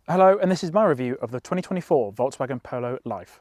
Hello, and this is my review of the 2024 Volkswagen Polo Life.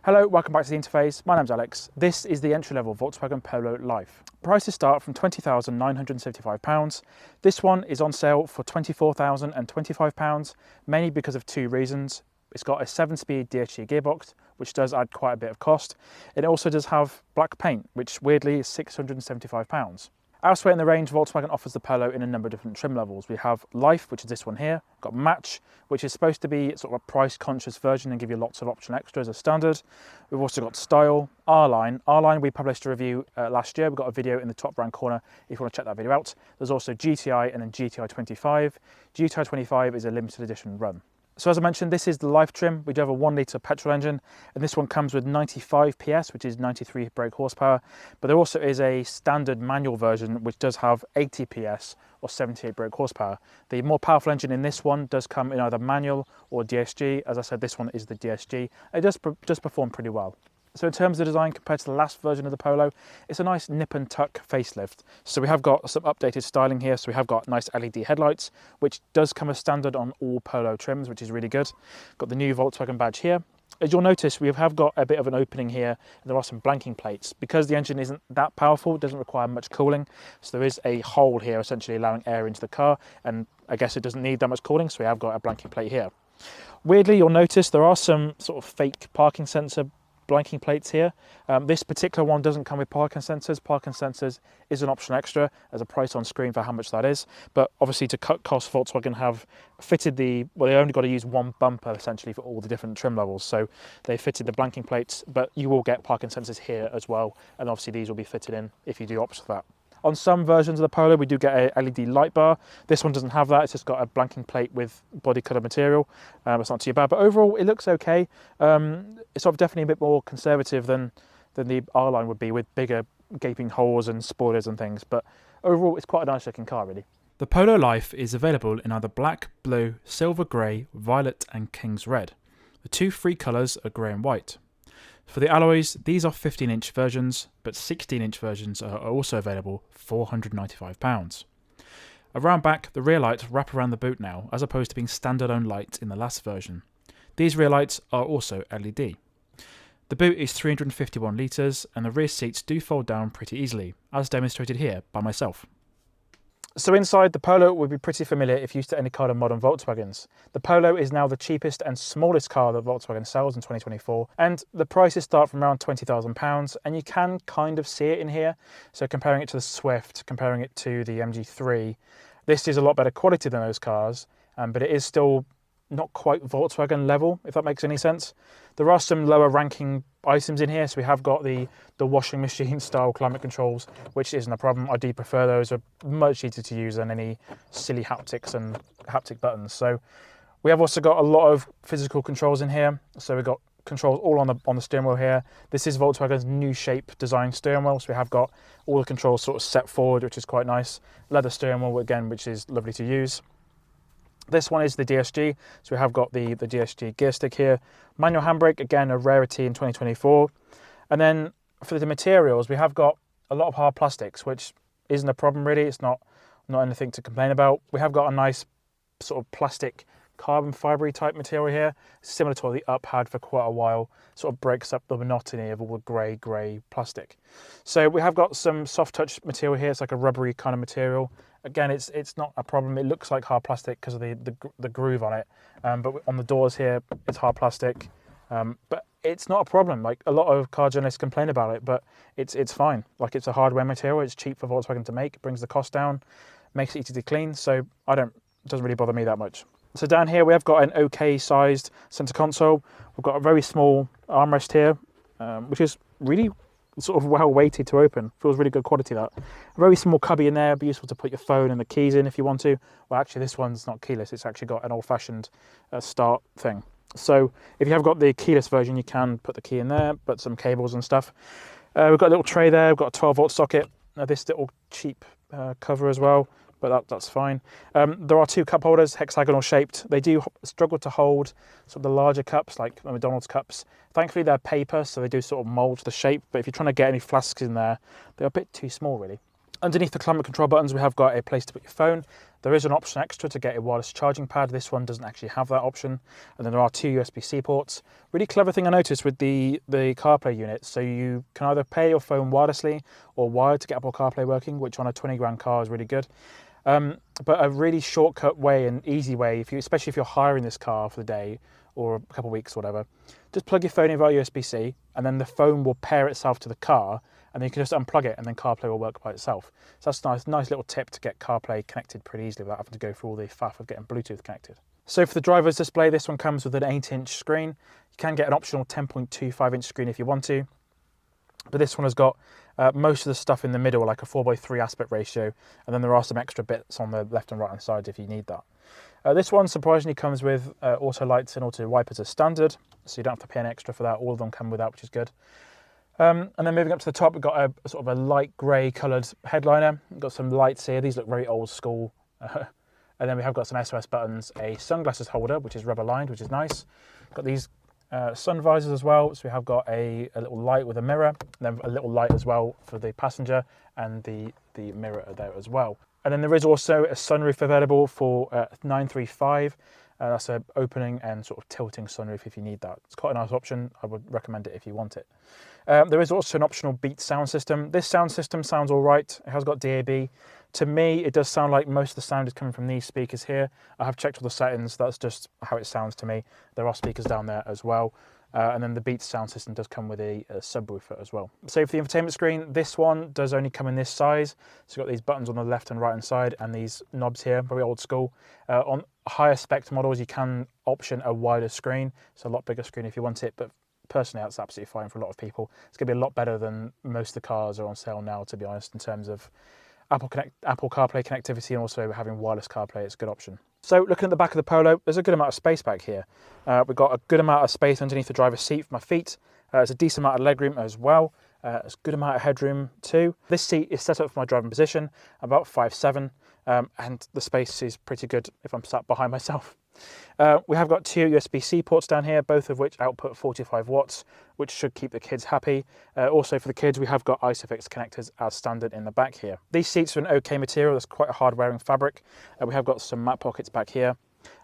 Hello, welcome back to the interface. My name's Alex. This is the entry-level Volkswagen Polo Life. Prices start from £20,975. This one is on sale for £24,025, mainly because of two reasons. It's got a 7-speed DSG gearbox, which does add quite a bit of cost. It also does have black paint, which weirdly is £675. Elsewhere in the range, Volkswagen offers the Polo in a number of different trim levels. We have Life, which is this one here. We've got Match, which is supposed to be sort of a price-conscious version and give you lots of optional extras as standard. We've also got Style, R-Line. R-Line, we published a review last year. We've got a video in the top right corner if you want to check that video out. There's also GTI and then GTI 25. GTI 25 is a limited edition run. So as I mentioned, this is the Life trim. We do have a 1 litre petrol engine, and this one comes with 95 PS, which is 93 brake horsepower. But there also is a standard manual version, which does have 80 PS or 78 brake horsepower. The more powerful engine in this one does come in either manual or DSG. As I said, this one is the DSG. It does perform pretty well. So in terms of design compared to the last version of the Polo, it's a nice nip and tuck facelift. So we have got some updated styling here. So we have got nice LED headlights, which does come as standard on all Polo trims, which is really good. Got the new Volkswagen badge here. As you'll notice, we have got a bit of an opening here, and there are some blanking plates. Because the engine isn't that powerful, it doesn't require much cooling. So there is a hole here, essentially allowing air into the car. And I guess it doesn't need that much cooling, so we have got a blanking plate here. Weirdly, you'll notice there are some sort of fake parking sensor blanking plates here. This particular one doesn't come with parking sensors. Parking sensors is an optional extra. There's a price on screen for how much that is. But obviously to cut costs, Volkswagen have fitted they only got to use one bumper essentially for all the different trim levels. So they fitted the blanking plates, but you will get parking sensors here as well. And obviously these will be fitted in if you do opt for that. On some versions of the Polo, we do get a LED light bar. This one doesn't have that. It's just got a blanking plate with body colour material. It's not too bad, but overall it looks okay. It's sort of definitely a bit more conservative than the R-Line would be, with bigger gaping holes and spoilers and things. But overall, it's quite a nice looking car, really. The Polo Life is available in either black, blue, silver grey, violet and King's Red. The two free colours are grey and white. For the alloys, these are 15-inch versions, but 16-inch versions are also available for £495. Around back, the rear lights wrap around the boot now, as opposed to being standalone lights in the last version. These rear lights are also LED. The boot is 351 litres, and the rear seats do fold down pretty easily, as demonstrated here by myself. So inside, the Polo would be pretty familiar if used to any kind of modern Volkswagens. The Polo is now the cheapest and smallest car that Volkswagen sells in 2024, and the prices start from around £20,000, and you can kind of see it in here. So comparing it to the Swift, comparing it to the MG3, this is a lot better quality than those cars, but it is still not quite Volkswagen level, if that makes any sense. There are some lower ranking items in here. So we have got the washing machine style climate controls, which isn't a problem. I do prefer those. They're much easier to use than any silly haptics and haptic buttons. So we have also got a lot of physical controls in here. So we've got controls all on the steering wheel here. This is Volkswagen's new shape design steering wheel. So we have got all the controls sort of set forward, which is quite nice. Leather steering wheel again, which is lovely to use. This one is the DSG, so we have got the DSG gear stick here. Manual handbrake, again, a rarity in 2024. And then for the materials, we have got a lot of hard plastics, which isn't a problem really. It's not anything to complain about. We have got a nice sort of plastic carbon fibre type material here, similar to what the Up had for quite a while. Sort of breaks up the monotony of all the grey plastic. So we have got some soft touch material here. It's like a rubbery kind of material. Again, it's not a problem. It looks like hard plastic because of the groove on it. But on the doors here, it's hard plastic. But it's not a problem. Like, a lot of car journalists complain about it, but it's fine. Like, it's a hardware material. It's cheap for Volkswagen to make. It brings the cost down, makes it easy to clean. So it doesn't really bother me that much. So down here, we have got an okay sized center console. We've got a very small armrest here, which is really sort of well weighted to open. Feels really good quality, that. A very small cubby in there, be useful to put your phone and the keys in if you want to. Well, actually this one's not keyless, it's actually got an old-fashioned start thing. So if you have got the keyless version, you can put the key in there, put some cables and stuff. We've got a little tray there, we've got a 12-volt socket, this little cheap cover as well. but that's fine. There are 2 cup holders, hexagonal shaped. They do struggle to hold sort of the larger cups, like the McDonald's cups. Thankfully, they're paper, so they do sort of mould the shape, but if you're trying to get any flasks in there, they're a bit too small, really. Underneath the climate control buttons, we have got a place to put your phone. There is an option extra to get a wireless charging pad. This one doesn't actually have that option. And then there are 2 USB-C ports. Really clever thing I noticed with the CarPlay unit. So you can either pair your phone wirelessly or wired to get Apple CarPlay working, which on a 20 grand car is really good. But a really shortcut way and easy way, especially if you're hiring this car for the day or a couple of weeks or whatever, just plug your phone in via USB-C and then the phone will pair itself to the car, and then you can just unplug it and then CarPlay will work by itself. So that's a nice little tip to get CarPlay connected pretty easily without having to go through all the faff of getting Bluetooth connected. So for the driver's display, this one comes with an 8-inch screen. You can get an optional 10.25-inch screen if you want to, but this one has got most of the stuff in the middle, like a 4:3 aspect ratio, and then there are some extra bits on the left and right hand side if you need that. This one surprisingly comes with auto lights and auto wipers as standard, so you don't have to pay an extra for that. All of them come with that, which is good. And then moving up to the top, we've got a sort of a light grey coloured headliner. We've got some lights here. These look very old school. And then we have got some SOS buttons, a sunglasses holder, which is rubber lined, which is nice. Got these sun visors as well. So we have got a little light with a mirror, and then a little light as well for the passenger, and the mirror there as well. And then there is also a sunroof available for 935. That's an opening and sort of tilting sunroof if you need that. It's quite a nice option. I would recommend it if you want it. There is also an optional Beats sound system. This sound system sounds all right. It has got DAB. To me, it does sound like most of the sound is coming from these speakers here. I have checked all the settings. That's just how it sounds to me. There are speakers down there as well. And then the Beats sound system does come with a subwoofer as well. So for the infotainment screen, this one does only come in this size. So you've got these buttons on the left and right hand side and these knobs here, very old school. On higher spec models, you can option a wider screen, so a lot bigger screen if you want it, but personally that's absolutely fine for a lot of people. It's going to be a lot better than most of the cars are on sale now, to be honest, in terms of Apple CarPlay connectivity and also having wireless CarPlay. It's a good option. So looking at the back of the Polo, there's a good amount of space back here. We've got a good amount of space underneath the driver's seat for my feet. There's a decent amount of legroom as well. There's a good amount of headroom too. This seat is set up for my driving position, about 5'7", and the space is pretty good if I'm sat behind myself. We have got 2 USB-C ports down here, both of which output 45 watts, which should keep the kids happy. Also for the kids, we have got ISOFIX connectors as standard in the back here. These seats are an okay material. There's quite a hard wearing fabric. We have got some mat pockets back here.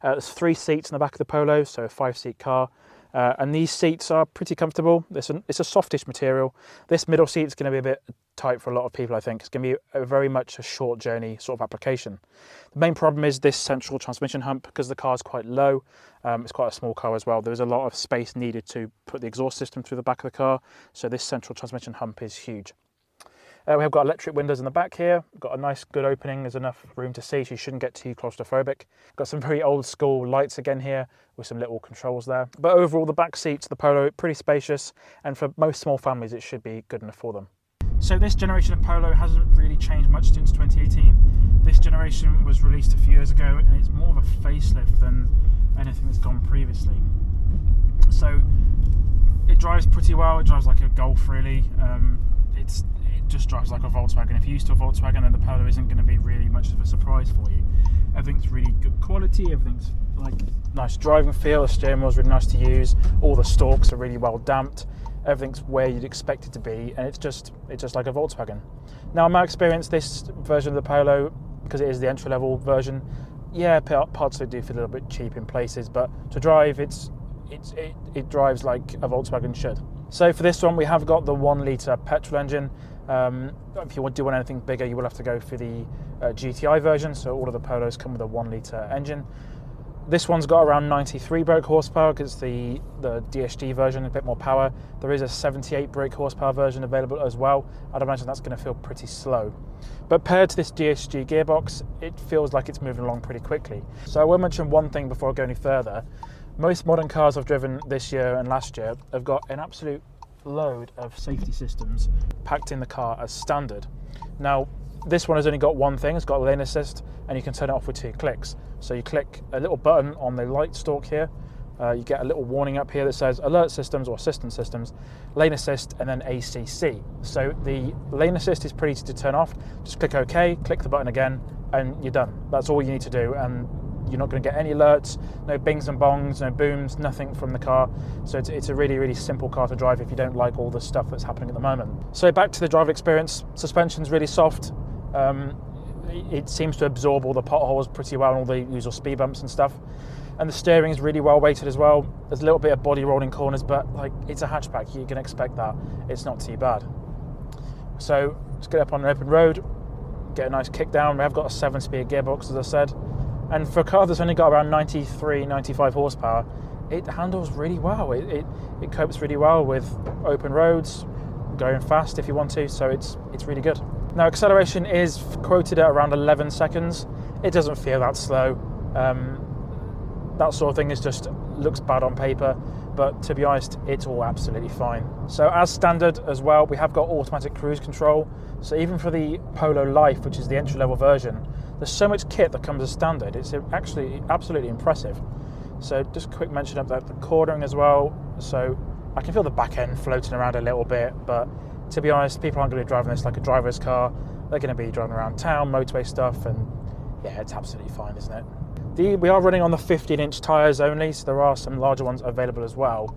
There's 3 seats in the back of the Polo, so a 5-seat car. And these seats are pretty comfortable. It's a softish material. This middle seat is going to be a bit tight for a lot of people, I think. It's going to be very much a short journey sort of application. The main problem is this central transmission hump, because the car is quite low. It's quite a small car as well. There's a lot of space needed to put the exhaust system through the back of the car, so this central transmission hump is huge. We have got electric windows in the back here. We've got a nice good opening. There's enough room to see, so you shouldn't get too claustrophobic. Got some very old school lights again here with some little controls there. But overall, the back seats of the Polo, pretty spacious, and for most small families, it should be good enough for them. So this generation of Polo hasn't really changed much since 2018. This generation was released a few years ago, and it's more of a facelift than anything that's gone previously. So it drives pretty well. It drives like a Golf, really. It just drives like a Volkswagen. If you're used to a Volkswagen, then the Polo isn't going to be really much of a surprise for you. Everything's really good quality. Everything's like nice driving feel. The steering wheel's really nice to use. All the stalks are really well damped. Everything's where you'd expect it to be, and it's just like a Volkswagen. Now, in my experience, this version of the Polo, because it is the entry-level version, yeah, parts of it do feel a little bit cheap in places, but to drive, it drives like a Volkswagen should. So for this one, we have got the 1-litre petrol engine. If you do want anything bigger, you will have to go for the GTI version. So all of the Polos come with a 1-litre engine. This one's got around 93 brake horsepower because the DSG version, a bit more power. There is a 78 brake horsepower version available as well. I'd imagine that's going to feel pretty slow. But paired to this DSG gearbox, it feels like it's moving along pretty quickly. So I will mention one thing before I go any further. Most modern cars I've driven this year and last year have got an absolute load of safety systems packed in the car as standard. Now, this one has only got one thing. It's got lane assist, and you can turn it off with 2 clicks. So you click a little button on the light stalk here. You get a little warning up here that says alert systems or assistance systems, lane assist, and then ACC. So the lane assist is pretty easy to turn off. Just click OK, click the button again, and you're done. That's all you need to do, and you're not going to get any alerts, no bings and bongs, no booms, nothing from the car. So it's a really, really simple car to drive if you don't like all the stuff that's happening at the moment. So back to the driver experience, suspension's really soft. It seems to absorb all the potholes pretty well and all the usual speed bumps and stuff. And the steering is really well weighted as well. There's a little bit of body rolling corners, but like, it's a hatchback, you can expect that. It's not too bad. So let's get up on an open road, get a nice kick down. We have got a 7-speed gearbox, as I said. And for a car that's only got around 93, 95 horsepower, it handles really well. It copes really well with open roads, going fast if you want to, so it's really good. Now, acceleration is quoted at around 11 seconds. It doesn't feel that slow. That sort of thing looks bad on paper, but to be honest, it's all absolutely fine. So as standard as well, we have got automatic cruise control. So even for the Polo Life, which is the entry-level version, there's so much kit that comes as standard. It's actually absolutely impressive. So just a quick mention about the cornering as well. So I can feel the back end floating around a little bit, but to be honest, people aren't going to be driving this like a driver's car. They're going to be driving around town, motorway stuff, and yeah, it's absolutely fine, isn't it? We are running on the 15-inch tyres only, so there are some larger ones available as well,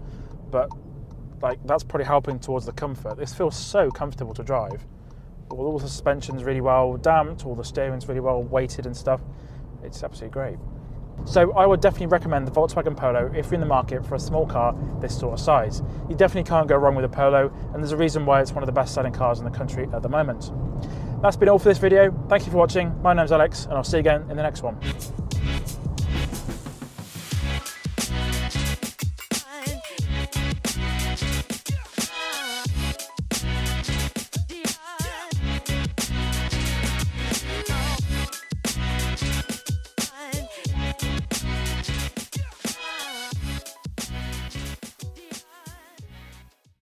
but like that's probably helping towards the comfort. This feels so comfortable to drive. All the suspension's really well damped, all the steering's really well weighted and stuff. It's absolutely great. So I would definitely recommend the Volkswagen Polo if you're in the market for a small car this sort of size. You definitely can't go wrong with a Polo, and there's a reason why it's one of the best selling cars in the country at the moment. That's been all for this video. Thank you for watching. My name's Alex, and I'll see you again in the next one.